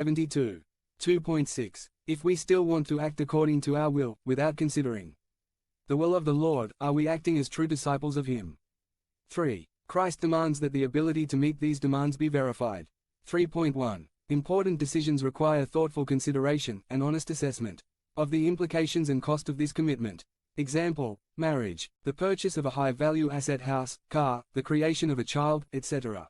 72. 2.6. If we still want to act according to our will, without considering the will of the Lord, are we acting as true disciples of Him? 3. Christ demands that the ability to meet these demands be verified. 3.1. Important decisions require thoughtful consideration and honest assessment of the implications and cost of this commitment. Example, marriage, the purchase of a high-value asset house, car, the creation of a child, etc.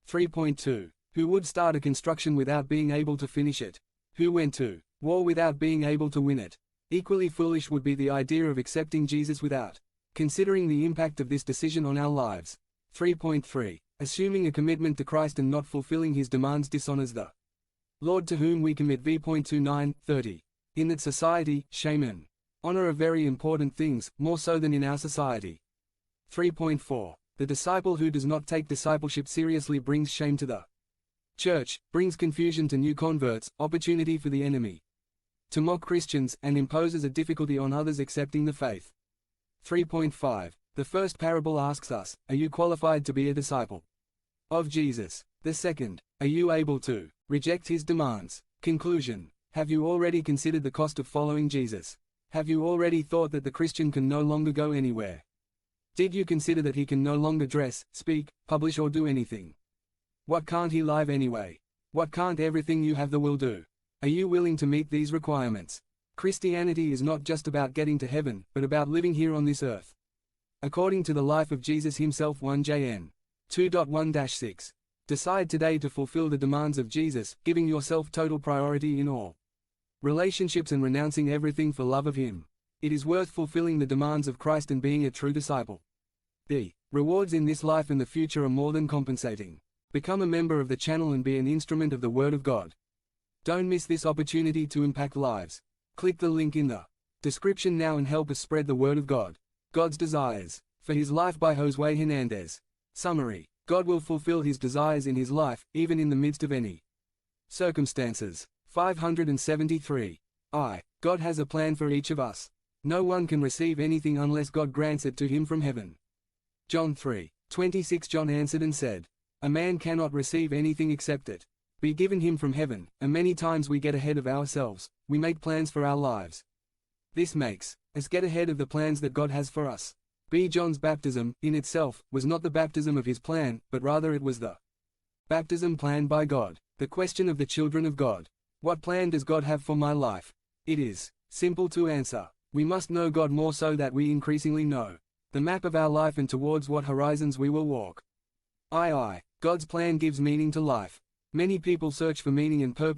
3.2. Who would start a construction without being able to finish it? Who went to war without being able to win it? Equally foolish would be the idea of accepting Jesus without considering the impact of this decision on our lives. 3.3. Assuming a commitment to Christ and not fulfilling His demands dishonors the Lord to whom we commit. v.29, 30. In that society, shame and honor are very important things, more so than in our society. 3.4. The disciple who does not take discipleship seriously brings shame to the church, brings confusion to new converts, opportunity for the enemy to mock Christians, and imposes a difficulty on others accepting the faith. 3.5. The first parable asks us, are you qualified to be a disciple of Jesus? The second, are you able to reject His demands? Conclusion. Have you already considered the cost of following Jesus? Have you already thought that the Christian can no longer go anywhere? Did you consider that he can no longer dress, speak, publish or do anything? What can't he live anyway? What can't everything you have the will do? Are you willing to meet these requirements? Christianity is not just about getting to heaven, but about living here on this earth according to the life of Jesus Himself. 1 Jn. 2.1-6. Decide today to fulfill the demands of Jesus, giving yourself total priority in all relationships and renouncing everything for love of Him. It is worth fulfilling the demands of Christ and being a true disciple. The rewards in this life and the future are more than compensating. Become a member of the channel and be an instrument of the Word of God. Don't miss this opportunity to impact lives. Click the link in the description now and help us spread the Word of God. God's desires for His life by Josue Hernandez. Summary. God will fulfill His desires in his life, even in the midst of any circumstances. 573. God has a plan for each of us. No one can receive anything unless God grants it to him from heaven. John 3:26. John answered and said, a man cannot receive anything except it be given him from heaven, and many times we get ahead of ourselves. We make plans for our lives. This makes us get ahead of the plans that God has for us. John's baptism, in itself, was not the baptism of his plan, but rather it was the baptism planned by God. The question of the children of God. What plan does God have for my life? It is simple to answer. We must know God more so that we increasingly know the map of our life and towards what horizons we will walk. God's plan gives meaning to life. Many people search for meaning and purpose